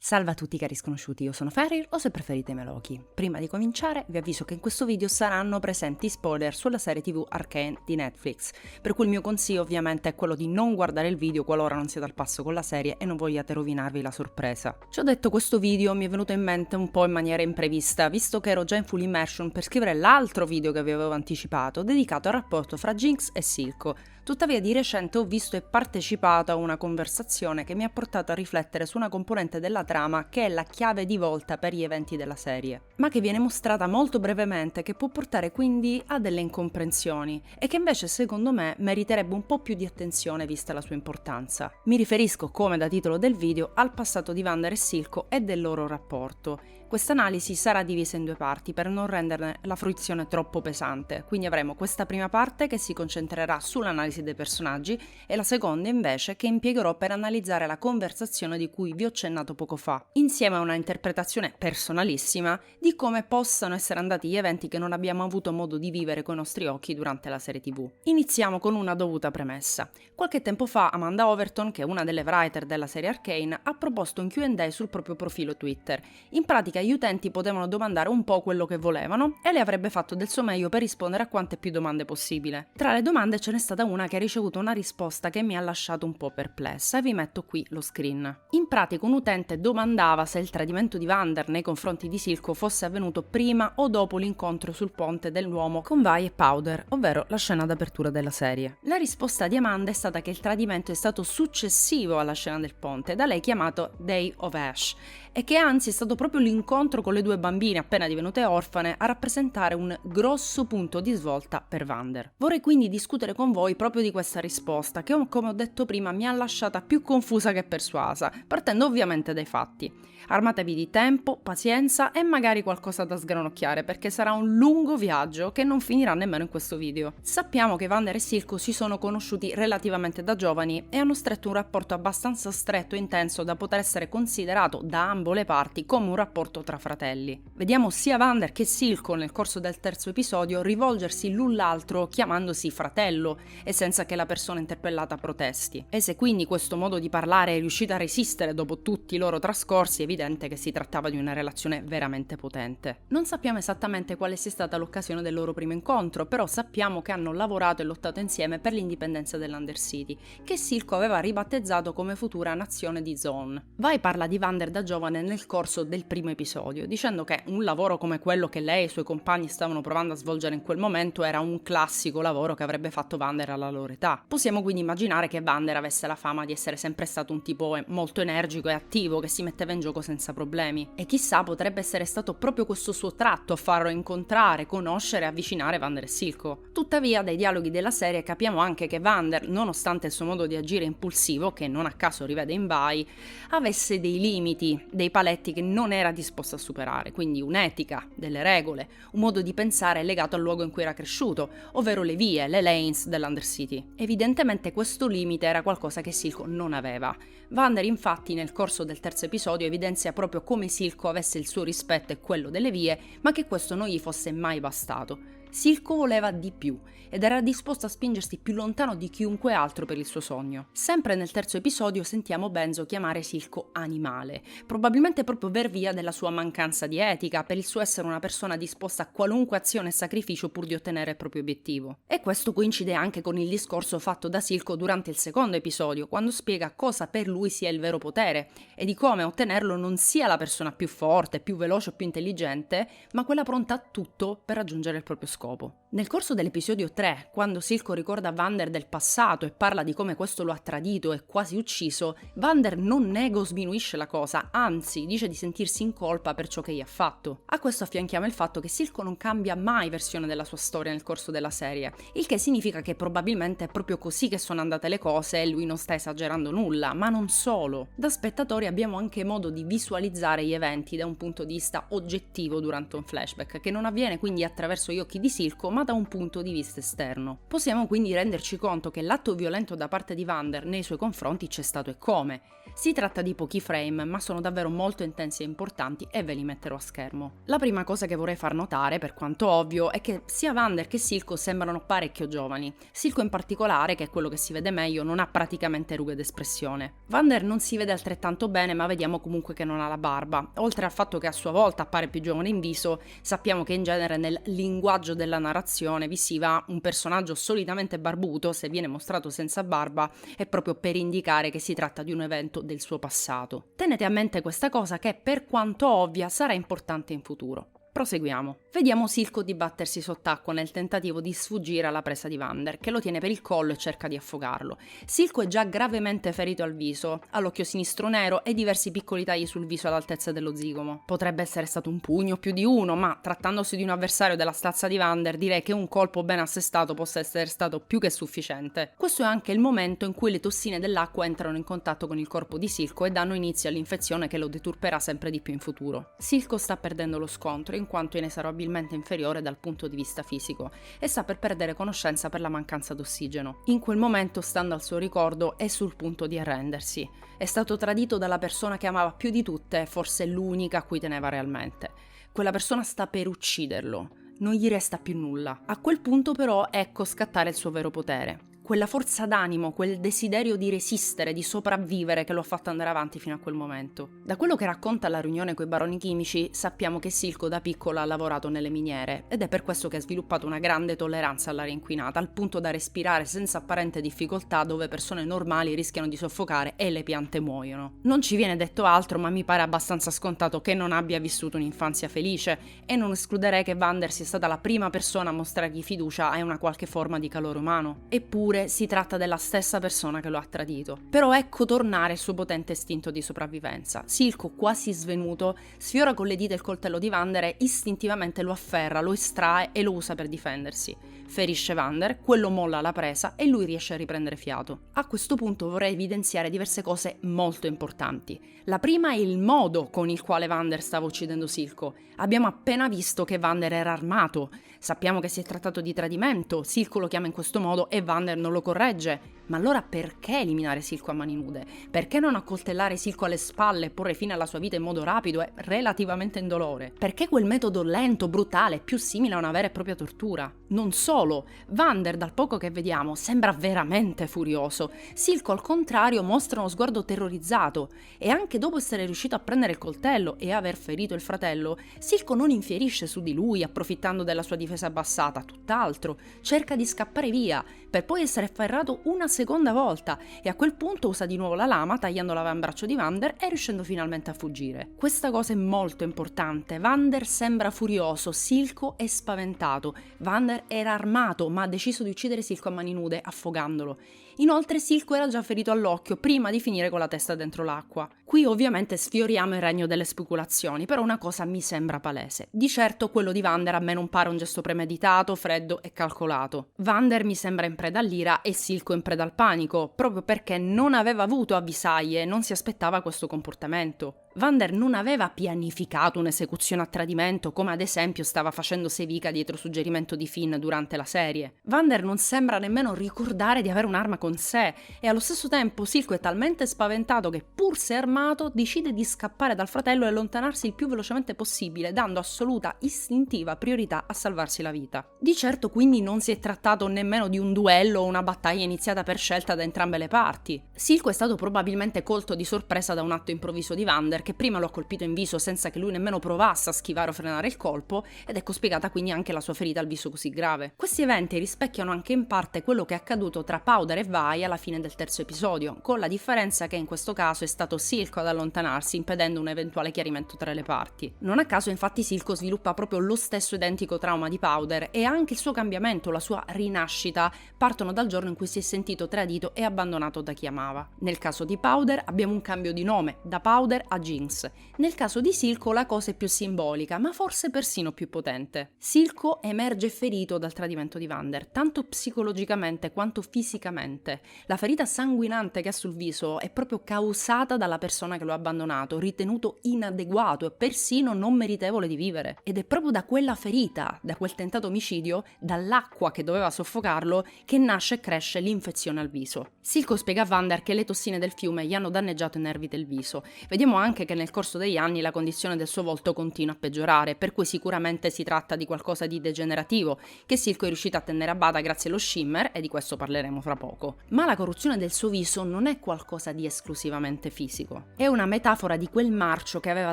Salve a tutti cari sconosciuti, io sono Ferir o se preferite Meloki. Prima di cominciare vi avviso che in questo video saranno presenti spoiler sulla serie TV Arcane di Netflix, per cui il mio consiglio ovviamente è quello di non guardare il video qualora non siete al passo con la serie e non vogliate rovinarvi la sorpresa. Ciò detto, questo video mi è venuto in mente un po' in maniera imprevista, visto che ero già in full immersion per scrivere l'altro video che vi avevo anticipato, dedicato al rapporto fra Jinx e Silco. Tuttavia di recente ho visto e partecipato a una conversazione che mi ha portato a riflettere su una componente della trama che è la chiave di volta per gli eventi della serie, ma che viene mostrata molto brevemente, che può portare quindi a delle incomprensioni e che invece secondo me meriterebbe un po' più di attenzione vista la sua importanza. Mi riferisco, come da titolo del video, al passato di Vander e Silco e del loro rapporto. Questa analisi sarà divisa in due parti per non renderne la fruizione troppo pesante, quindi avremo questa prima parte che si concentrerà sull'analisi dei personaggi e la seconda invece che impiegherò per analizzare la conversazione di cui vi ho accennato poco fa, insieme a una interpretazione personalissima di come possano essere andati gli eventi che non abbiamo avuto modo di vivere con i nostri occhi durante la serie TV. Iniziamo con una dovuta premessa. Qualche tempo fa Amanda Overton, che è una delle writer della serie Arcane, ha proposto un Q&A sul proprio profilo Twitter. In pratica gli utenti potevano domandare un po' quello che volevano e lei avrebbe fatto del suo meglio per rispondere a quante più domande possibile. Tra le domande ce n'è stata una che ha ricevuto una risposta che mi ha lasciato un po' perplessa e vi metto qui lo screen. In pratica un utente domandava se il tradimento di Vander nei confronti di Silco fosse avvenuto prima o dopo l'incontro sul ponte dell'uomo con Vi e Powder, ovvero la scena d'apertura della serie. La risposta di Amanda è stata che il tradimento è stato successivo alla scena del ponte, da lei chiamato Day of Ash, e che anzi è stato proprio l'incontro con le due bambine appena divenute orfane a rappresentare un grosso punto di svolta per Vander. Vorrei quindi discutere con voi proprio di questa risposta che, come ho detto prima, mi ha lasciata più confusa che persuasa, partendo ovviamente dai fatti. Armatevi di tempo, pazienza e magari qualcosa da sgranocchiare, perché sarà un lungo viaggio che non finirà nemmeno in questo video. Sappiamo che Vander e Silco si sono conosciuti relativamente da giovani e hanno stretto un rapporto abbastanza stretto e intenso da poter essere considerato da ambo le parti come un rapporto tra fratelli. Vediamo sia Vander che Silco nel corso del terzo episodio rivolgersi l'un l'altro chiamandosi fratello e senza che la persona interpellata protesti. E se quindi questo modo di parlare è riuscito a resistere dopo tutti i loro trascorsi, è evidente che si trattava di una relazione veramente potente. Non sappiamo esattamente quale sia stata l'occasione del loro primo incontro, però sappiamo che hanno lavorato e lottato insieme per l'indipendenza dell'Undersea, che Silco aveva ribattezzato come futura nazione di Zone. Vi parla di Vander da giovane nel corso del primo episodio, dicendo che un lavoro come quello che lei e i suoi compagni stavano provando a svolgere in quel momento era un classico lavoro che avrebbe fatto Vander alla loro età. Possiamo quindi immaginare che Vander avesse la fama di essere sempre stato un tipo molto energico e attivo che si metteva in gioco senza problemi. E chissà, potrebbe essere stato proprio questo suo tratto a farlo incontrare, conoscere e avvicinare Vander e Silco. Tuttavia, dai dialoghi della serie capiamo anche che Vander, nonostante il suo modo di agire impulsivo, che non a caso rivede in Vi, avesse dei limiti, dei paletti che non era disposto a superare, quindi un'etica, delle regole, un modo di pensare legato al luogo in cui era cresciuto, ovvero le vie, le lanes dell'Undersea. Evidentemente questo limite era qualcosa che Silco non aveva. Vander infatti nel corso del terzo episodio evidenzia proprio come Silco avesse il suo rispetto e quello delle vie, ma che questo non gli fosse mai bastato. Silco voleva di più ed era disposto a spingersi più lontano di chiunque altro per il suo sogno. Sempre nel terzo episodio sentiamo Benzo chiamare Silco animale, probabilmente proprio per via della sua mancanza di etica, per il suo essere una persona disposta a qualunque azione e sacrificio pur di ottenere il proprio obiettivo. E questo coincide anche con il discorso fatto da Silco durante il secondo episodio, quando spiega cosa per lui sia il vero potere e di come a ottenerlo non sia la persona più forte, più veloce o più intelligente, ma quella pronta a tutto per raggiungere il proprio scopo. Nel corso dell'episodio 3, quando Silco ricorda Vander del passato e parla di come questo lo ha tradito e quasi ucciso, Vander non nega o sminuisce la cosa, anzi dice di sentirsi in colpa per ciò che gli ha fatto. A questo affianchiamo il fatto che Silco non cambia mai versione della sua storia nel corso della serie, il che significa che probabilmente è proprio così che sono andate le cose e lui non sta esagerando nulla, ma non solo. Da spettatori abbiamo anche modo di visualizzare gli eventi da un punto di vista oggettivo durante un flashback, che non avviene quindi attraverso gli occhi di Silco, ma da un punto di vista esterno. Possiamo quindi renderci conto che l'atto violento da parte di Vander nei suoi confronti c'è stato e come. Si tratta di pochi frame, ma sono davvero molto intensi e importanti e ve li metterò a schermo. La prima cosa che vorrei far notare, per quanto ovvio, è che sia Vander che Silco sembrano parecchio giovani. Silco in particolare, che è quello che si vede meglio, non ha praticamente rughe d'espressione. Vander non si vede altrettanto bene, ma vediamo comunque che non ha la barba. Oltre al fatto che a sua volta appare più giovane in viso, sappiamo che in genere nel linguaggio della narrazione visiva un personaggio solitamente barbuto, se viene mostrato senza barba, è proprio per indicare che si tratta di un evento del suo passato. Tenete a mente questa cosa che, per quanto ovvia, sarà importante in futuro. Proseguiamo. Vediamo Silco dibattersi sott'acqua nel tentativo di sfuggire alla presa di Vander, che lo tiene per il collo e cerca di affogarlo. Silco è già gravemente ferito al viso, ha l'occhio sinistro nero e diversi piccoli tagli sul viso all'altezza dello zigomo. Potrebbe essere stato un pugno o più di uno, ma trattandosi di un avversario della stazza di Vander, direi che un colpo ben assestato possa essere stato più che sufficiente. Questo è anche il momento in cui le tossine dell'acqua entrano in contatto con il corpo di Silco e danno inizio all'infezione che lo deturperà sempre di più in futuro. Silco sta perdendo lo scontro in quanto inesorabilmente inferiore dal punto di vista fisico e sta per perdere conoscenza per la mancanza d'ossigeno. In quel momento, stando al suo ricordo, è sul punto di arrendersi. È stato tradito dalla persona che amava più di tutte, forse l'unica a cui teneva realmente. Quella persona sta per ucciderlo. Non gli resta più nulla. A quel punto però ecco scattare il suo vero potere. Quella forza d'animo, quel desiderio di resistere, di sopravvivere che lo ha fatto andare avanti fino a quel momento. Da quello che racconta la riunione coi baroni chimici, sappiamo che Silco da piccolo ha lavorato nelle miniere ed è per questo che ha sviluppato una grande tolleranza all'aria inquinata, al punto da respirare senza apparente difficoltà dove persone normali rischiano di soffocare e le piante muoiono. Non ci viene detto altro, ma mi pare abbastanza scontato che non abbia vissuto un'infanzia felice e non escluderei che Vander sia stata la prima persona a mostrargli fiducia e una qualche forma di calore umano. Eppure si tratta della stessa persona che lo ha tradito. Però ecco tornare il suo potente istinto di sopravvivenza. Silco, quasi svenuto, sfiora con le dita il coltello di Vander e istintivamente lo afferra, lo estrae e lo usa per difendersi. Ferisce Vander, quello molla la presa e lui riesce a riprendere fiato. A questo punto vorrei evidenziare diverse cose molto importanti. La prima è il modo con il quale Vander stava uccidendo Silco. Abbiamo appena visto che Vander era armato. Sappiamo che si è trattato di tradimento, Silco lo chiama in questo modo e Vander non lo corregge. Ma allora perché eliminare Silco a mani nude? Perché non accoltellare Silco alle spalle e porre fine alla sua vita in modo rapido e relativamente indolore? Perché quel metodo lento, brutale, più simile a una vera e propria tortura? Non solo, Vander, dal poco che vediamo, sembra veramente furioso. Silco, al contrario, mostra uno sguardo terrorizzato e anche dopo essere riuscito a prendere il coltello e aver ferito il fratello, Silco non infierisce su di lui approfittando della sua difesa abbassata, tutt'altro, cerca di scappare via, per poi essere afferrato una seconda volta e a quel punto usa di nuovo la lama tagliando l'avambraccio di Vander e riuscendo finalmente a fuggire. Questa cosa è molto importante. Vander sembra furioso, Silco è spaventato. Vander era armato ma ha deciso di uccidere Silco a mani nude affogandolo. Inoltre Silco era già ferito all'occhio prima di finire con la testa dentro l'acqua. Qui ovviamente sfioriamo il regno delle speculazioni, però una cosa mi sembra palese. Di certo quello di Vander a me non pare un gesto premeditato, freddo e calcolato. Vander mi sembra in preda all'ira e Silco in preda al panico, proprio perché non aveva avuto avvisaglie e non si aspettava questo comportamento. Vander non aveva pianificato un'esecuzione a tradimento, come ad esempio stava facendo Sevika dietro suggerimento di Finn durante la serie. Vander non sembra nemmeno ricordare di avere un'arma con sé e allo stesso tempo Silco è talmente spaventato che, pur se armato, decide di scappare dal fratello e allontanarsi il più velocemente possibile, dando assoluta istintiva priorità a salvarsi la vita. Di certo quindi non si è trattato nemmeno di un duello o una battaglia iniziata per scelta da entrambe le parti. Silco è stato probabilmente colto di sorpresa da un atto improvviso di Vander che prima lo ha colpito in viso senza che lui nemmeno provasse a schivare o frenare il colpo, ed ecco spiegata quindi anche la sua ferita al viso così grave. Questi eventi rispecchiano anche in parte quello che è accaduto tra Powder e Vi alla fine del terzo episodio, con la differenza che in questo caso è stato Silco ad allontanarsi, impedendo un eventuale chiarimento tra le parti. Non a caso infatti Silco sviluppa proprio lo stesso identico trauma di Powder e anche il suo cambiamento, la sua rinascita, partono dal giorno in cui si è sentito tradito e abbandonato da chi amava. Nel caso di Powder abbiamo un cambio di nome, da Powder a Jinx. Nel caso di Silco la cosa è più simbolica, ma forse persino più potente. Silco emerge ferito dal tradimento di Vander, tanto psicologicamente quanto fisicamente. niente. La ferita sanguinante che ha sul viso è proprio causata dalla persona che lo ha abbandonato, ritenuto inadeguato e persino non meritevole di vivere. Ed è proprio da quella ferita, da quel tentato omicidio, dall'acqua che doveva soffocarlo, che nasce e cresce l'infezione al viso. Silco spiega a Vander che le tossine del fiume gli hanno danneggiato i nervi del viso. Vediamo anche che nel corso degli anni la condizione del suo volto continua a peggiorare, per cui sicuramente si tratta di qualcosa di degenerativo, che Silco è riuscito a tenere a bada grazie allo shimmer, e di questo parleremo fra poco. Ma la corruzione del suo viso non è qualcosa di esclusivamente fisico. È una metafora di quel marcio che aveva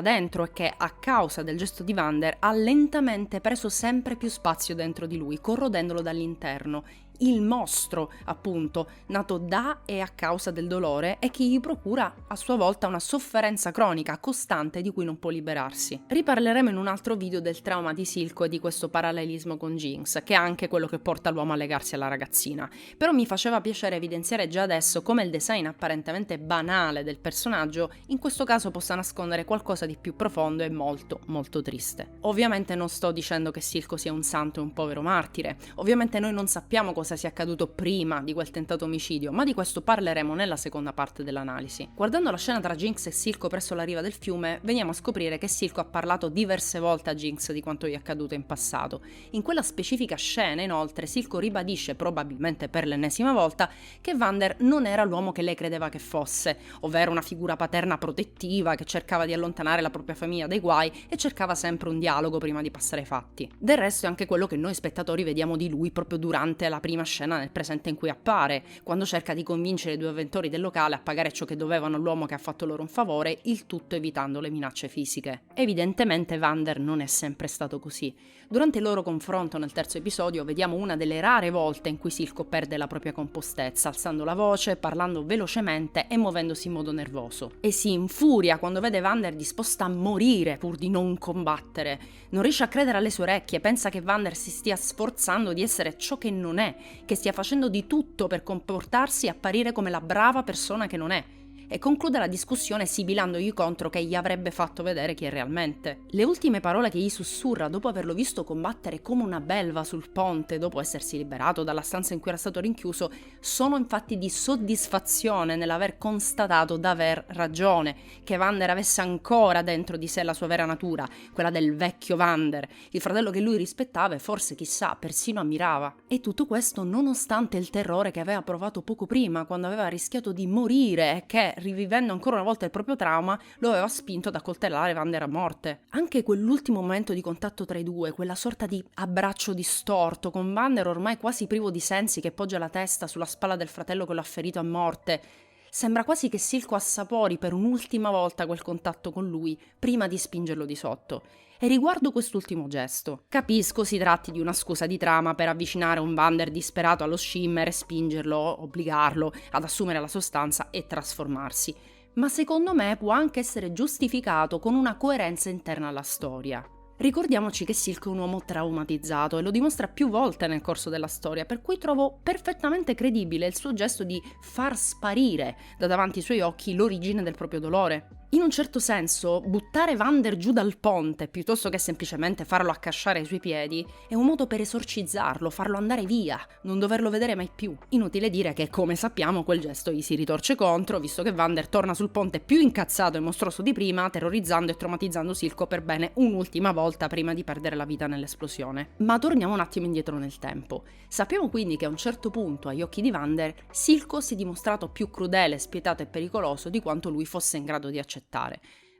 dentro e che, a causa del gesto di Vander, ha lentamente preso sempre più spazio dentro di lui, corrodendolo dall'interno. Il mostro, appunto, nato da e a causa del dolore e che gli procura a sua volta una sofferenza cronica, costante, di cui non può liberarsi. Riparleremo in un altro video del trauma di Silco e di questo parallelismo con Jinx, che è anche quello che porta l'uomo a legarsi alla ragazzina. Però mi faceva piacere evidenziare già adesso come il design apparentemente banale del personaggio in questo caso possa nascondere qualcosa di più profondo e molto, molto triste. Ovviamente non sto dicendo che Silco sia un santo e un povero martire, ovviamente noi non sappiamo cosa sia accaduto prima di quel tentato omicidio, ma di questo parleremo nella seconda parte dell'analisi. Guardando la scena tra Jinx e Silco presso la riva del fiume, veniamo a scoprire che Silco ha parlato diverse volte a Jinx di quanto gli è accaduto in passato. In quella specifica scena, inoltre, Silco ribadisce, probabilmente per l'ennesima volta, che Vander non era l'uomo che lei credeva che fosse, ovvero una figura paterna protettiva che cercava di allontanare la propria famiglia dai guai e cercava sempre un dialogo prima di passare ai fatti. Del resto è anche quello che noi spettatori vediamo di lui proprio durante la prima scena nel presente in cui appare, quando cerca di convincere i due avventori del locale a pagare ciò che dovevano all'uomo che ha fatto loro un favore, il tutto evitando le minacce fisiche. Evidentemente Vander non è sempre stato così. Durante il loro confronto nel terzo episodio vediamo una delle rare volte in cui Silco perde la propria compostezza, alzando la voce, parlando velocemente e muovendosi in modo nervoso. E si infuria quando vede Vander disposta a morire pur di non combattere. Non riesce a credere alle sue orecchie, pensa che Vander si stia sforzando di essere ciò che non è, che stia facendo di tutto per comportarsi e apparire come la brava persona che non è, e conclude la discussione sibilandogli contro che gli avrebbe fatto vedere chi è realmente. Le ultime parole che gli sussurra dopo averlo visto combattere come una belva sul ponte dopo essersi liberato dalla stanza in cui era stato rinchiuso sono infatti di soddisfazione nell'aver constatato d'aver ragione, che Vander avesse ancora dentro di sé la sua vera natura, quella del vecchio Vander, il fratello che lui rispettava e forse, chissà, persino ammirava. E tutto questo nonostante il terrore che aveva provato poco prima, quando aveva rischiato di morire e che, rivivendo ancora una volta il proprio trauma, lo aveva spinto ad accoltellare Vander a morte. Anche quell'ultimo momento di contatto tra i due, quella sorta di abbraccio distorto, con Vander ormai quasi privo di sensi che poggia la testa sulla spalla del fratello che lo ha ferito a morte, sembra quasi che Silco assapori per un'ultima volta quel contatto con lui, prima di spingerlo di sotto. E riguardo quest'ultimo gesto, capisco si tratti di una scusa di trama per avvicinare un Vander disperato allo shimmer e spingerlo, obbligarlo ad assumere la sostanza e trasformarsi, ma secondo me può anche essere giustificato con una coerenza interna alla storia. Ricordiamoci che Silco è un uomo traumatizzato e lo dimostra più volte nel corso della storia, per cui trovo perfettamente credibile il suo gesto di far sparire da davanti ai suoi occhi l'origine del proprio dolore. In un certo senso, buttare Vander giù dal ponte, piuttosto che semplicemente farlo accasciare ai suoi piedi, è un modo per esorcizzarlo, farlo andare via, non doverlo vedere mai più. Inutile dire che, come sappiamo, quel gesto gli si ritorce contro, visto che Vander torna sul ponte più incazzato e mostruoso di prima, terrorizzando e traumatizzando Silco per bene un'ultima volta prima di perdere la vita nell'esplosione. Ma torniamo un attimo indietro nel tempo. Sappiamo quindi che a un certo punto, agli occhi di Vander, Silco si è dimostrato più crudele, spietato e pericoloso di quanto lui fosse in grado di accettare.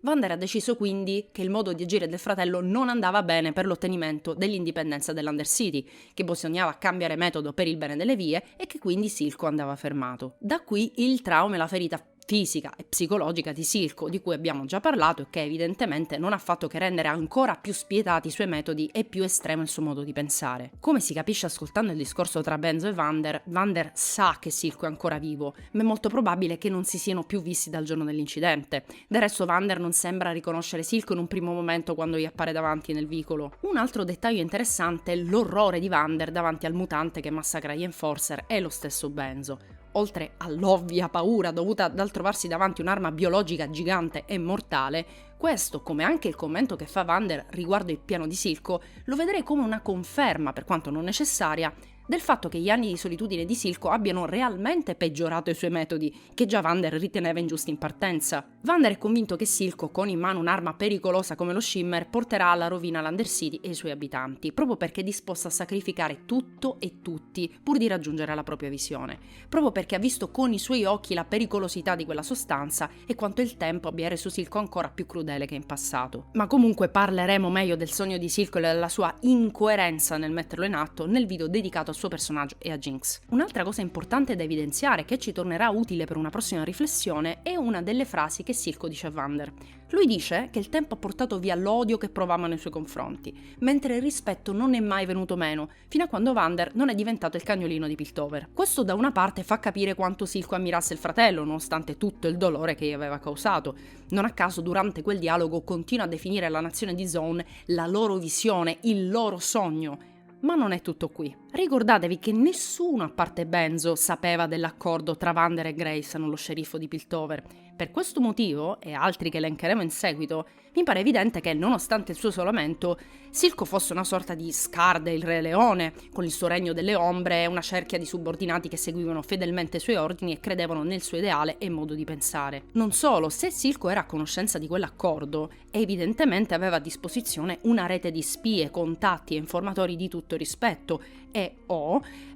Vander ha deciso quindi che il modo di agire del fratello non andava bene per l'ottenimento dell'indipendenza dell'Undercity, che bisognava cambiare metodo per il bene delle vie e che quindi Silco andava fermato. Da qui il trauma e la ferita fisica e psicologica di Silco, di cui abbiamo già parlato e che evidentemente non ha fatto che rendere ancora più spietati i suoi metodi e più estremo il suo modo di pensare. Come si capisce ascoltando il discorso tra Benzo e Vander, Vander sa che Silco è ancora vivo, ma è molto probabile che non si siano più visti dal giorno dell'incidente. Del resto Vander non sembra riconoscere Silco in un primo momento quando gli appare davanti nel vicolo. Un altro dettaglio interessante è l'orrore di Vander davanti al mutante che massacra gli Enforcer e lo stesso Benzo. Oltre all'ovvia paura dovuta dal trovarsi davanti un'arma biologica gigante e mortale, questo, come anche il commento che fa Vander riguardo il piano di Silco, lo vedrei come una conferma, per quanto non necessaria, del fatto che gli anni di solitudine di Silco abbiano realmente peggiorato i suoi metodi, che già Vander riteneva ingiusti in partenza. Vander è convinto che Silco, con in mano un'arma pericolosa come lo Shimmer, porterà alla rovina l'Undercity e i suoi abitanti, proprio perché è disposto a sacrificare tutto e tutti pur di raggiungere la propria visione, proprio perché ha visto con i suoi occhi la pericolosità di quella sostanza e quanto il tempo abbia reso Silco ancora più crudele che in passato. Ma comunque parleremo meglio del sogno di Silco e della sua incoerenza nel metterlo in atto nel video dedicato al suo personaggio e a Jinx. Un'altra cosa importante da evidenziare, che ci tornerà utile per una prossima riflessione, è una delle frasi che Silco dice a Vander. Lui dice che il tempo ha portato via l'odio che provava nei suoi confronti, mentre il rispetto non è mai venuto meno, fino a quando Vander non è diventato il cagnolino di Piltover. Questo da una parte fa capire quanto Silco ammirasse il fratello, nonostante tutto il dolore che gli aveva causato. Non a caso durante quel dialogo continua a definire la nazione di Zone la loro visione, il loro sogno. Ma non è tutto qui. Ricordatevi che nessuno a parte Benzo sapeva dell'accordo tra Vander e Grayson, lo sceriffo di Piltover. Per questo motivo, e altri che elencheremo in seguito, mi pare evidente che, nonostante il suo isolamento, Silco fosse una sorta di Scar il Re Leone, con il suo regno delle ombre e una cerchia di subordinati che seguivano fedelmente i suoi ordini e credevano nel suo ideale e modo di pensare. Non solo, se Silco era a conoscenza di quell'accordo, evidentemente aveva a disposizione una rete di spie, contatti e informatori di tutto rispetto e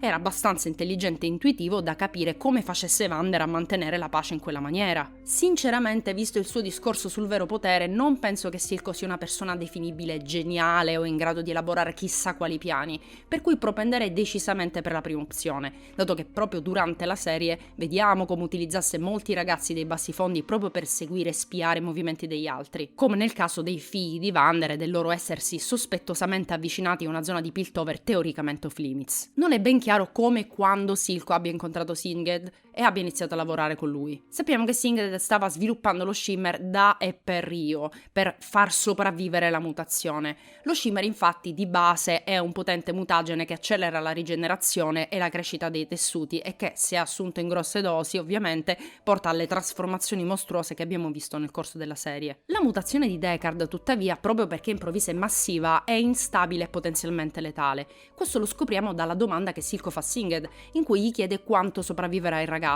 era abbastanza intelligente e intuitivo da capire come facesse Vander a mantenere la pace in quella maniera. Sinceramente, visto il suo discorso sul vero potere, non penso che Silco sia una persona definibile geniale o in grado di elaborare chissà quali piani, per cui propenderei decisamente per la prima opzione, dato che proprio durante la serie vediamo come utilizzasse molti ragazzi dei bassi fondi proprio per seguire e spiare i movimenti degli altri, come nel caso dei figli di Vander e del loro essersi sospettosamente avvicinati a una zona di Piltover teoricamente off limits. Non è ben chiaro come e quando Silco abbia incontrato Singed e abbia iniziato a lavorare con lui. Sappiamo che Singed stava sviluppando lo Shimmer da e per Rio, per far sopravvivere la mutazione. Lo Shimmer infatti di base è un potente mutagene che accelera la rigenerazione e la crescita dei tessuti e che, se assunto in grosse dosi, ovviamente porta alle trasformazioni mostruose che abbiamo visto nel corso della serie. La mutazione di Deckard, tuttavia, proprio perché improvvisa e massiva, è instabile e potenzialmente letale. Questo lo scopriamo dalla domanda che Silco fa a Singed, in cui gli chiede quanto sopravviverà il ragazzo.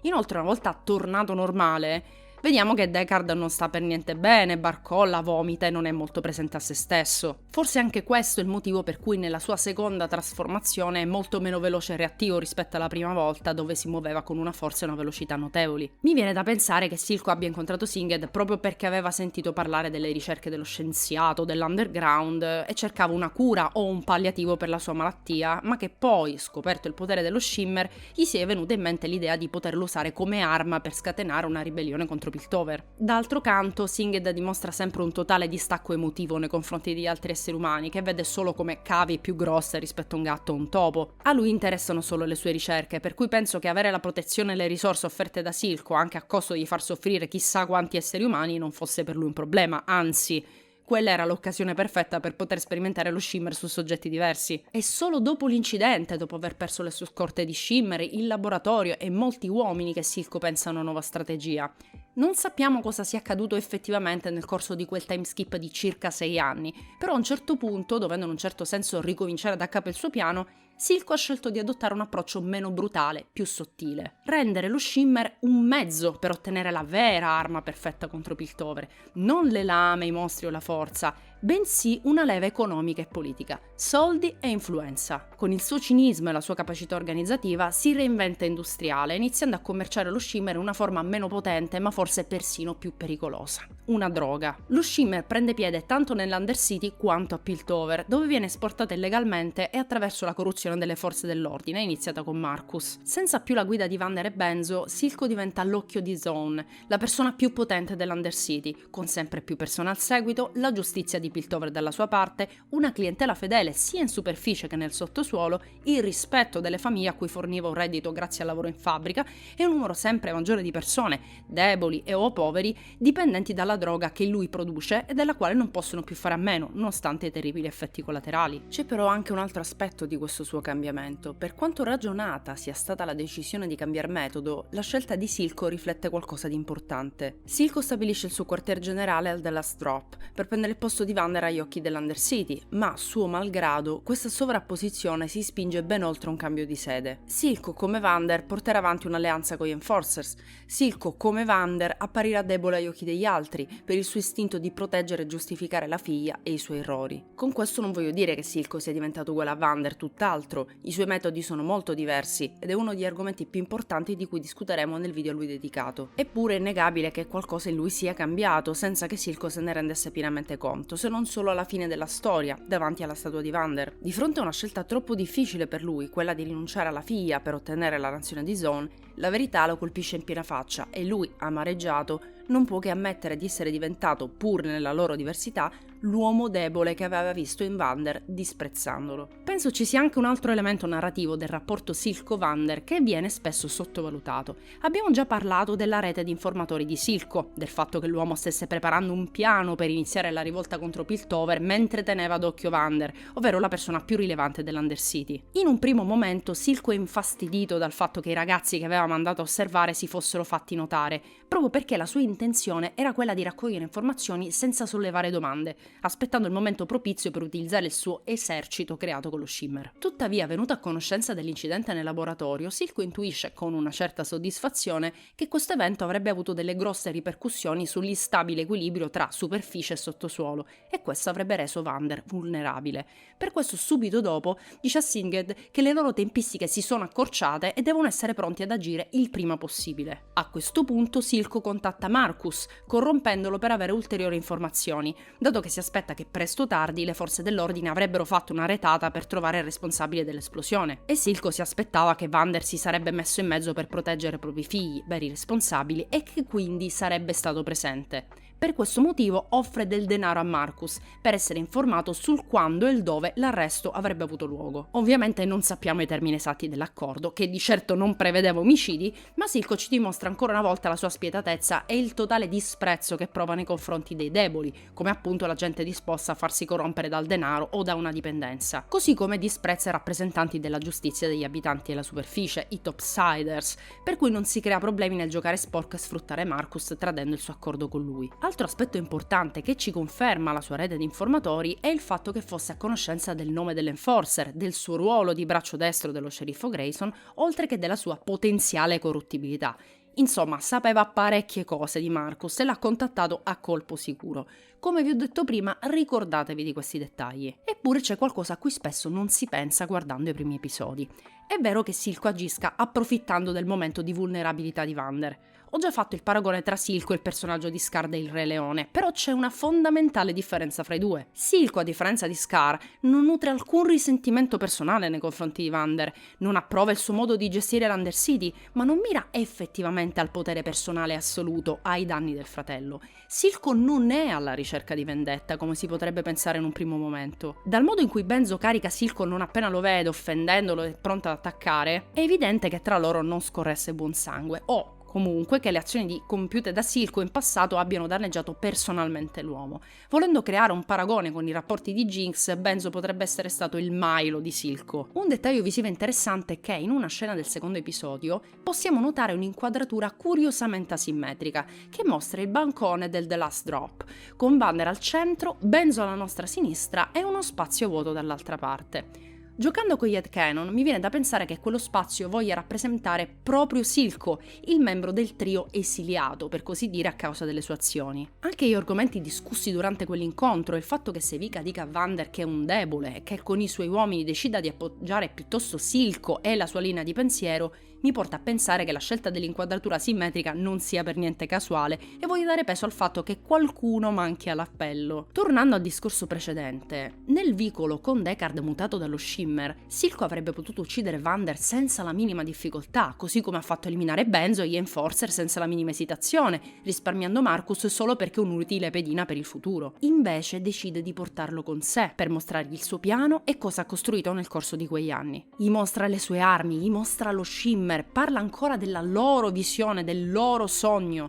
Inoltre, una volta tornato normale, vediamo che Deckard non sta per niente bene, barcolla, vomita e non è molto presente a se stesso. Forse anche questo è il motivo per cui nella sua seconda trasformazione è molto meno veloce e reattivo rispetto alla prima volta, dove si muoveva con una forza e una velocità notevoli. Mi viene da pensare che Silco abbia incontrato Singed proprio perché aveva sentito parlare delle ricerche dello scienziato, dell'underground, e cercava una cura o un palliativo per la sua malattia, ma che poi, scoperto il potere dello Shimmer, gli si è venuta in mente l'idea di poterlo usare come arma per scatenare una ribellione contro Piltover. D'altro canto, Singed dimostra sempre un totale distacco emotivo nei confronti degli altri esseri umani, che vede solo come cavi più grosse rispetto a un gatto o un topo. A lui interessano solo le sue ricerche, per cui penso che avere la protezione e le risorse offerte da Silco, anche a costo di far soffrire chissà quanti esseri umani, non fosse per lui un problema, anzi, quella era l'occasione perfetta per poter sperimentare lo Shimmer su soggetti diversi. E solo dopo l'incidente, dopo aver perso le sue scorte di Shimmer, il laboratorio e molti uomini, che Silco pensa a una nuova strategia. Non sappiamo cosa sia accaduto effettivamente nel corso di quel timeskip di circa 6 anni, però a un certo punto, dovendo in un certo senso ricominciare da capo il suo piano, Silco ha scelto di adottare un approccio meno brutale, più sottile. Rendere lo Shimmer un mezzo per ottenere la vera arma perfetta contro Piltover, non le lame, i mostri o la forza, bensì una leva economica e politica, soldi e influenza. Con il suo cinismo e la sua capacità organizzativa si reinventa industriale, iniziando a commerciare lo Shimmer in una forma meno potente ma forse persino più pericolosa. Una droga. Lo Shimmer prende piede tanto nell'Undercity quanto a Piltover, dove viene esportato illegalmente e attraverso la corruzione delle forze dell'ordine, iniziata con Marcus. Senza più la guida di Vander e Benzo, Silco diventa l'occhio di Zone, la persona più potente dell'Undercity, con sempre più persone al seguito, la giustizia di Piltover dalla sua parte, una clientela fedele sia in superficie che nel sottosuolo, il rispetto delle famiglie a cui forniva un reddito grazie al lavoro in fabbrica e un numero sempre maggiore di persone, deboli e o poveri, dipendenti dalla droga che lui produce e della quale non possono più fare a meno, nonostante i terribili effetti collaterali. C'è però anche un altro aspetto di questo suo suo cambiamento. Per quanto ragionata sia stata la decisione di cambiare metodo, la scelta di Silco riflette qualcosa di importante. Silco stabilisce il suo quartier generale al The Last Drop per prendere il posto di Vander agli occhi dell'Undercity, ma suo malgrado questa sovrapposizione si spinge ben oltre un cambio di sede. Silco, come Vander, porterà avanti un'alleanza con gli Enforcers. Silco, come Vander, apparirà debole agli occhi degli altri per il suo istinto di proteggere e giustificare la figlia e i suoi errori. Con questo non voglio dire che Silco sia diventato uguale a Vander, tutt'altro. I suoi metodi sono molto diversi ed è uno degli argomenti più importanti di cui discuteremo nel video a lui dedicato. Eppure è innegabile che qualcosa in lui sia cambiato senza che Silco se ne rendesse pienamente conto, se non solo alla fine della storia, davanti alla statua di Vander. Di fronte a una scelta troppo difficile per lui, quella di rinunciare alla figlia per ottenere la nazione di Zone, la verità lo colpisce in piena faccia e lui, amareggiato, non può che ammettere di essere diventato, pur nella loro diversità, l'uomo debole che aveva visto in Vander, disprezzandolo. Penso ci sia anche un altro elemento narrativo del rapporto Silco-Vander che viene spesso sottovalutato. Abbiamo già parlato della rete di informatori di Silco, del fatto che l'uomo stesse preparando un piano per iniziare la rivolta contro Piltover mentre teneva d'occhio Vander, ovvero la persona più rilevante dell'Undercity. In un primo momento Silco è infastidito dal fatto che i ragazzi che aveva mandato a osservare si fossero fatti notare, proprio perché la sua intenzione era quella di raccogliere informazioni senza sollevare domande, aspettando il momento propizio per utilizzare il suo esercito creato con lo Shimmer. Tuttavia, venuto a conoscenza dell'incidente nel laboratorio, Silco intuisce con una certa soddisfazione che questo evento avrebbe avuto delle grosse ripercussioni sull'instabile equilibrio tra superficie e sottosuolo, e questo avrebbe reso Vander vulnerabile. Per questo subito dopo dice a Singed che le loro tempistiche si sono accorciate e devono essere pronti ad agire il prima possibile. A questo punto Silco contatta Marcus, corrompendolo per avere ulteriori informazioni, dato che si aspetta che presto o tardi le forze dell'ordine avrebbero fatto una retata per trovare il responsabile dell'esplosione. E Silco si aspettava che Vander si sarebbe messo in mezzo per proteggere i propri figli, veri responsabili, e che quindi sarebbe stato presente. Per questo motivo offre del denaro a Marcus per essere informato sul quando e il dove l'arresto avrebbe avuto luogo. Ovviamente non sappiamo i termini esatti dell'accordo, che di certo non prevedeva omicidi, ma Silco ci dimostra ancora una volta la sua spietatezza e il totale disprezzo che prova nei confronti dei deboli, come appunto la gente disposta a farsi corrompere dal denaro o da una dipendenza. Così come disprezza i rappresentanti della giustizia degli abitanti della superficie, i Topsiders, per cui non si crea problemi nel giocare sporco e sfruttare Marcus tradendo il suo accordo con lui. Altro aspetto importante che ci conferma la sua rete di informatori è il fatto che fosse a conoscenza del nome dell'Enforcer, del suo ruolo di braccio destro dello sceriffo Grayson, oltre che della sua potenziale corruttibilità. Insomma, sapeva parecchie cose di Marcus e l'ha contattato a colpo sicuro. Come vi ho detto prima, ricordatevi di questi dettagli. Eppure c'è qualcosa a cui spesso non si pensa guardando i primi episodi. È vero che Silco agisca approfittando del momento di vulnerabilità di Vander. Ho già fatto il paragone tra Silco e il personaggio di Scar del Re Leone, però c'è una fondamentale differenza fra i due. Silco, a differenza di Scar, non nutre alcun risentimento personale nei confronti di Vander, non approva il suo modo di gestire l'Undercity, ma non mira effettivamente al potere personale assoluto ai danni del fratello. Silco non è alla ricerca di vendetta, come si potrebbe pensare in un primo momento. Dal modo in cui Benzo carica Silco non appena lo vede, offendendolo e pronto ad attaccare, è evidente che tra loro non scorresse buon sangue, o comunque che le azioni compiute da Silco in passato abbiano danneggiato personalmente l'uomo. Volendo creare un paragone con i rapporti di Jinx, Benzo potrebbe essere stato il Milo di Silco. Un dettaglio visivo interessante è che in una scena del secondo episodio possiamo notare un'inquadratura curiosamente asimmetrica che mostra il bancone del The Last Drop, con Vander al centro, Benzo alla nostra sinistra e uno spazio vuoto dall'altra parte. Giocando con gli headcanon mi viene da pensare che quello spazio voglia rappresentare proprio Silco, il membro del trio esiliato, per così dire, a causa delle sue azioni. Anche gli argomenti discussi durante quell'incontro, il fatto che Sevika dica a Vander che è un debole e che con i suoi uomini decida di appoggiare piuttosto Silco e la sua linea di pensiero, mi porta a pensare che la scelta dell'inquadratura simmetrica non sia per niente casuale e voglio dare peso al fatto che qualcuno manchi all'appello. Tornando al discorso precedente, nel vicolo con Deckard mutato dallo Shimmer, Silco avrebbe potuto uccidere Vander senza la minima difficoltà, così come ha fatto eliminare Benzo e gli Enforcer senza la minima esitazione, risparmiando Marcus solo perché è un'utile pedina per il futuro. Invece decide di portarlo con sé per mostrargli il suo piano e cosa ha costruito nel corso di quegli anni. Gli mostra le sue armi, gli mostra lo Shimmer, parla ancora della loro visione, del loro sogno.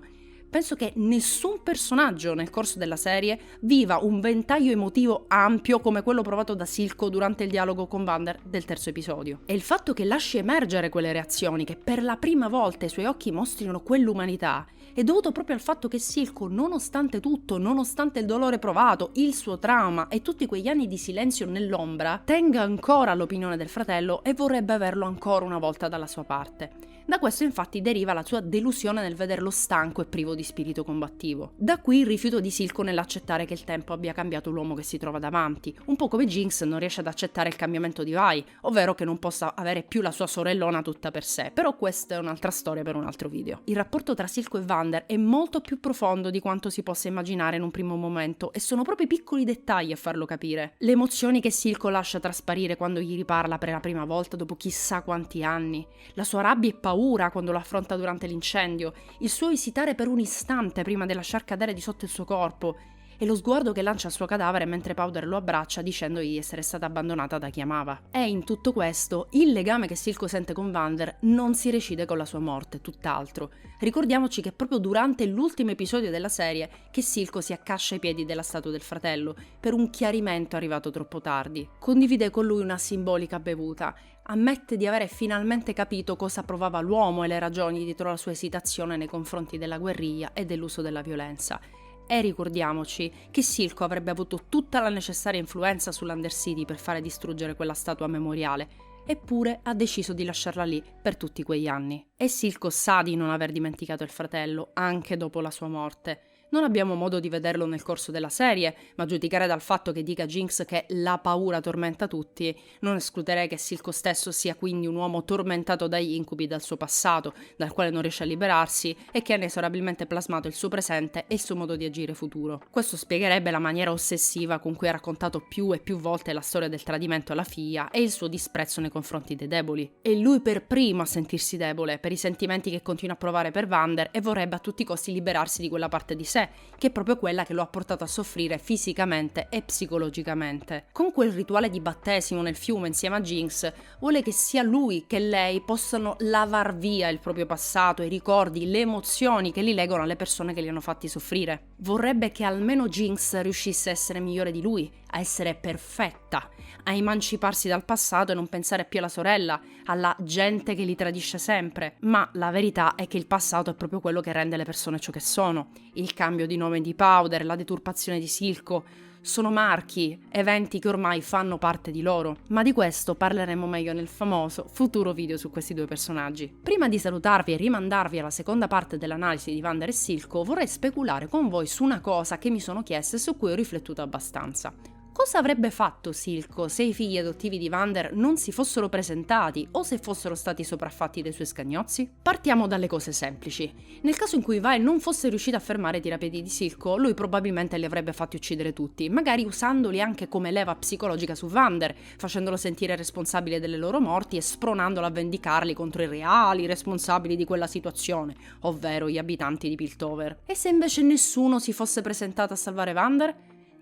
Penso che nessun personaggio nel corso della serie viva un ventaglio emotivo ampio come quello provato da Silco durante il dialogo con Vander del terzo episodio. E il fatto che lasci emergere quelle reazioni, che per la prima volta i suoi occhi mostrino quell'umanità, è dovuto proprio al fatto che Silco, nonostante tutto, nonostante il dolore provato, il suo trauma e tutti quegli anni di silenzio nell'ombra, tenga ancora l'opinione del fratello e vorrebbe averlo ancora una volta dalla sua parte. Da questo infatti deriva la sua delusione nel vederlo stanco e privo di spirito combattivo. Da qui il rifiuto di Silco nell'accettare che il tempo abbia cambiato l'uomo che si trova davanti, un po' come Jinx non riesce ad accettare il cambiamento di Vi, ovvero che non possa avere più la sua sorellona tutta per sé, però questa è un'altra storia per un altro video. Il rapporto tra Silco e Vander è molto più profondo di quanto si possa immaginare in un primo momento e sono proprio i piccoli dettagli a farlo capire. Le emozioni che Silco lascia trasparire quando gli riparla per la prima volta dopo chissà quanti anni, la sua rabbia e paura quando lo affronta durante l'incendio, il suo esitare per un istante prima di lasciar cadere di sotto il suo corpo e lo sguardo che lancia al suo cadavere mentre Powder lo abbraccia dicendogli di essere stata abbandonata da chi amava. E in tutto questo, il legame che Silco sente con Vander non si recide con la sua morte, tutt'altro. Ricordiamoci che è proprio durante l'ultimo episodio della serie che Silco si accascia ai piedi della statua del fratello per un chiarimento arrivato troppo tardi. Condivide con lui una simbolica bevuta, ammette di avere finalmente capito cosa provava l'uomo e le ragioni dietro la sua esitazione nei confronti della guerriglia e dell'uso della violenza. E ricordiamoci che Silco avrebbe avuto tutta la necessaria influenza sull'Undercity per fare distruggere quella statua memoriale, eppure ha deciso di lasciarla lì per tutti quegli anni. E Silco sa di non aver dimenticato il fratello, anche dopo la sua morte. Non abbiamo modo di vederlo nel corso della serie, ma a giudicare dal fatto che dica Jinx che la paura tormenta tutti, non escluderei che Silco stesso sia quindi un uomo tormentato dagli incubi dal suo passato, dal quale non riesce a liberarsi e che ha inesorabilmente plasmato il suo presente e il suo modo di agire futuro. Questo spiegherebbe la maniera ossessiva con cui ha raccontato più e più volte la storia del tradimento alla figlia e il suo disprezzo nei confronti dei deboli. E lui per primo a sentirsi debole per i sentimenti che continua a provare per Vander e vorrebbe a tutti i costi liberarsi di quella parte di sé, che è proprio quella che lo ha portato a soffrire fisicamente e psicologicamente. Con quel rituale di battesimo nel fiume insieme a Jinx, vuole che sia lui che lei possano lavar via il proprio passato, i ricordi, le emozioni che li legano alle persone che li hanno fatti soffrire. Vorrebbe che almeno Jinx riuscisse a essere migliore di lui, a essere perfetta, a emanciparsi dal passato e non pensare più alla sorella, alla gente che li tradisce sempre. Ma la verità è che il passato è proprio quello che rende le persone ciò che sono. Il cambio di nome di Powder, la deturpazione di Silco, sono marchi, eventi che ormai fanno parte di loro. Ma di questo parleremo meglio nel famoso futuro video su questi due personaggi. Prima di salutarvi e rimandarvi alla seconda parte dell'analisi di Vander e Silco, vorrei speculare con voi su una cosa che mi sono chiesta e su cui ho riflettuto abbastanza. Cosa avrebbe fatto Silco se i figli adottivi di Vander non si fossero presentati o se fossero stati sopraffatti dai suoi scagnozzi? Partiamo dalle cose semplici. Nel caso in cui Vi non fosse riuscito a fermare i tirapiedi di Silco, lui probabilmente li avrebbe fatti uccidere tutti, magari usandoli anche come leva psicologica su Vander, facendolo sentire responsabile delle loro morti e spronandolo a vendicarli contro i reali responsabili di quella situazione, ovvero gli abitanti di Piltover. E se invece nessuno si fosse presentato a salvare Vander?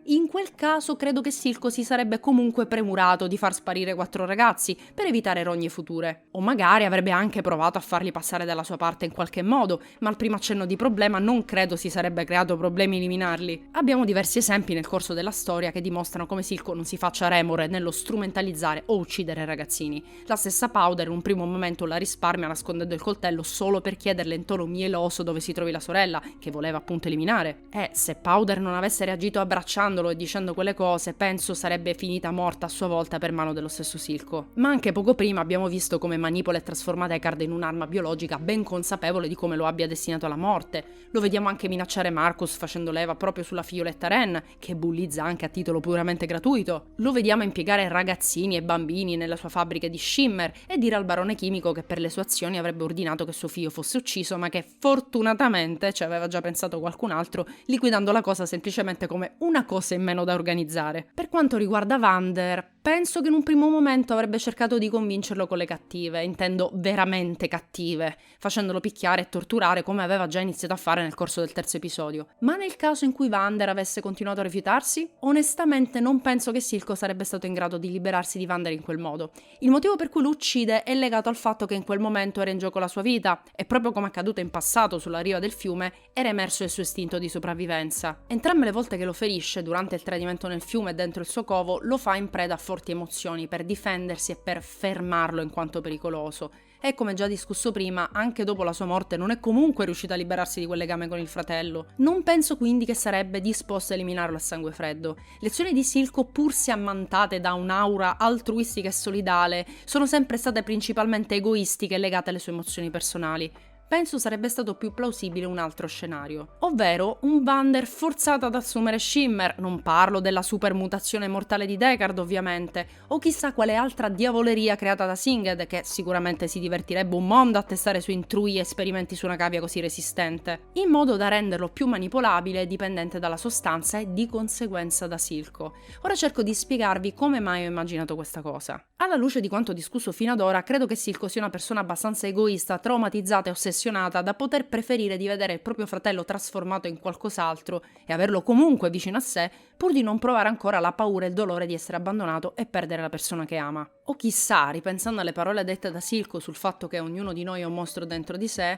In quel caso credo che Silco si sarebbe comunque premurato di far sparire 4 ragazzi per evitare rogne future. O magari avrebbe anche provato a farli passare dalla sua parte in qualche modo, ma al primo accenno di problema non credo si sarebbe creato problemi eliminarli. Abbiamo diversi esempi nel corso della storia che dimostrano come Silco non si faccia remore nello strumentalizzare o uccidere ragazzini. La stessa Powder in un primo momento la risparmia nascondendo il coltello solo per chiederle in tono mieloso dove si trovi la sorella, che voleva appunto eliminare. E se Powder non avesse reagito abbracciandolo e dicendo quelle cose, penso sarebbe finita morta a sua volta per mano dello stesso Silco. Ma anche poco prima abbiamo visto come manipola e trasforma Deckard in un'arma biologica ben consapevole di come lo abbia destinato alla morte. Lo vediamo anche minacciare Marcus facendo leva proprio sulla figlioletta Ren, che bullizza anche a titolo puramente gratuito. Lo vediamo impiegare ragazzini e bambini nella sua fabbrica di Shimmer e dire al barone chimico che per le sue azioni avrebbe ordinato che suo figlio fosse ucciso, ma che fortunatamente ci aveva già pensato qualcun altro, liquidando la cosa semplicemente come una cosa in meno da organizzare. Per quanto riguarda Vander, Penso che in un primo momento avrebbe cercato di convincerlo con le cattive, intendo veramente cattive, facendolo picchiare e torturare come aveva già iniziato a fare nel corso del terzo episodio. Ma nel caso in cui Vander avesse continuato a rifiutarsi, onestamente non penso che Silco sarebbe stato in grado di liberarsi di Vander in quel modo. Il motivo per cui lo uccide è legato al fatto che in quel momento era in gioco la sua vita e proprio come accaduto in passato sulla riva del fiume era emerso il suo istinto di sopravvivenza. Entrambe le volte che lo ferisce, durante il tradimento nel fiume e dentro il suo covo, lo fa in preda a forti emozioni per difendersi e per fermarlo in quanto pericoloso. E come già discusso prima, anche dopo la sua morte non è comunque riuscito a liberarsi di quel legame con il fratello. Non penso quindi che sarebbe disposto a eliminarlo a sangue freddo. Le azioni di Silco, pur se ammantate da un'aura altruistica e solidale, sono sempre state principalmente egoistiche e legate alle sue emozioni personali. Penso sarebbe stato più plausibile un altro scenario, ovvero un Vander forzato ad assumere Shimmer, non parlo della supermutazione mortale di Deckard ovviamente, o chissà quale altra diavoleria creata da Singed, che sicuramente si divertirebbe un mondo a testare i suoi intrui e esperimenti su una cavia così resistente, in modo da renderlo più manipolabile e dipendente dalla sostanza e di conseguenza da Silco. Ora cerco di spiegarvi come mai ho immaginato questa cosa. Alla luce di quanto discusso fino ad ora, credo che Silco sia una persona abbastanza egoista, traumatizzata e ossessionata da poter preferire di vedere il proprio fratello trasformato in qualcos'altro e averlo comunque vicino a sé, pur di non provare ancora la paura e il dolore di essere abbandonato e perdere la persona che ama. O chissà, ripensando alle parole dette da Silco sul fatto che ognuno di noi è un mostro dentro di sé,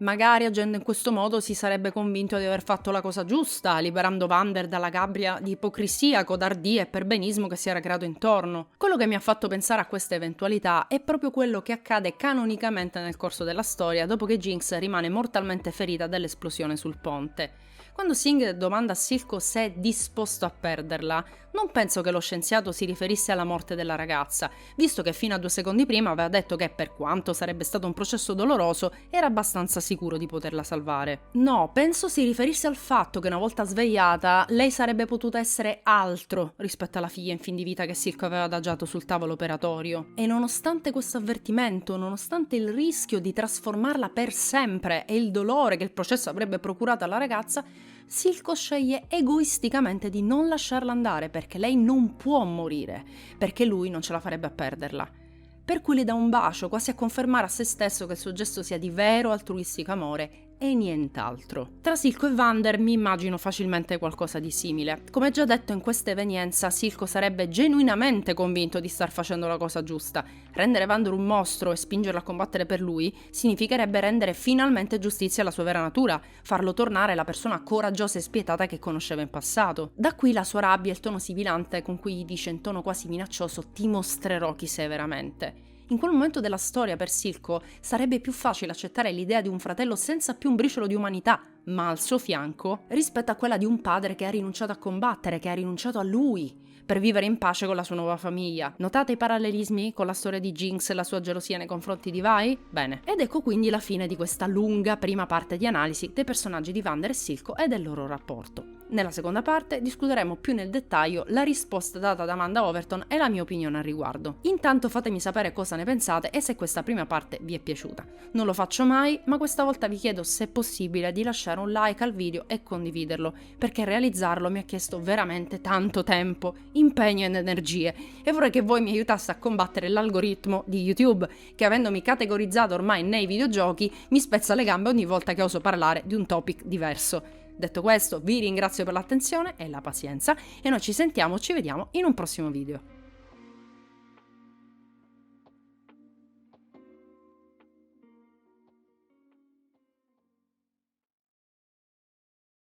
magari agendo in questo modo si sarebbe convinto di aver fatto la cosa giusta, liberando Vander dalla gabbia di ipocrisia, codardia e perbenismo che si era creato intorno. Quello che mi ha fatto pensare a questa eventualità è proprio quello che accade canonicamente nel corso della storia dopo che Jinx rimane mortalmente ferita dall'esplosione sul ponte. Quando Singed domanda a Silco se è disposto a perderla, non penso che lo scienziato si riferisse alla morte della ragazza, visto che fino a 2 secondi prima aveva detto che, per quanto sarebbe stato un processo doloroso, era abbastanza sicuro di poterla salvare. No, penso si riferisse al fatto che una volta svegliata, lei sarebbe potuta essere altro rispetto alla figlia in fin di vita che Silco aveva adagiato sul tavolo operatorio. E nonostante questo avvertimento, nonostante il rischio di trasformarla per sempre e il dolore che il processo avrebbe procurato alla ragazza, Silco sceglie egoisticamente di non lasciarla andare perché lei non può morire, perché lui non ce la farebbe a perderla. Per cui le dà un bacio, quasi a confermare a se stesso che il suo gesto sia di vero altruistico amore e nient'altro. Tra Silco e Vander mi immagino facilmente qualcosa di simile. Come già detto in questa evenienza, Silco sarebbe genuinamente convinto di star facendo la cosa giusta. Rendere Vander un mostro e spingerlo a combattere per lui significherebbe rendere finalmente giustizia alla sua vera natura, farlo tornare la persona coraggiosa e spietata che conosceva in passato. Da qui la sua rabbia e il tono sibilante con cui gli dice in tono quasi minaccioso: ti mostrerò chi sei veramente. In quel momento della storia per Silco sarebbe più facile accettare l'idea di un fratello senza più un briciolo di umanità, ma al suo fianco, rispetto a quella di un padre che ha rinunciato a combattere, che ha rinunciato a lui, per vivere in pace con la sua nuova famiglia. Notate i parallelismi con la storia di Jinx e la sua gelosia nei confronti di Vi? Bene. Ed ecco quindi la fine di questa lunga prima parte di analisi dei personaggi di Vander e Silco e del loro rapporto. Nella seconda parte discuteremo più nel dettaglio la risposta data da Amanda Overton e la mia opinione al riguardo. Intanto fatemi sapere cosa ne pensate e se questa prima parte vi è piaciuta. Non lo faccio mai, ma questa volta vi chiedo se è possibile di lasciare un like al video e condividerlo, perché realizzarlo mi ha chiesto veramente tanto tempo, impegno ed energie, e vorrei che voi mi aiutaste a combattere l'algoritmo di YouTube, che avendomi categorizzato ormai nei videogiochi mi spezza le gambe ogni volta che oso parlare di un topic diverso. Detto questo, vi ringrazio per l'attenzione e la pazienza e noi ci sentiamo, ci vediamo in un prossimo video.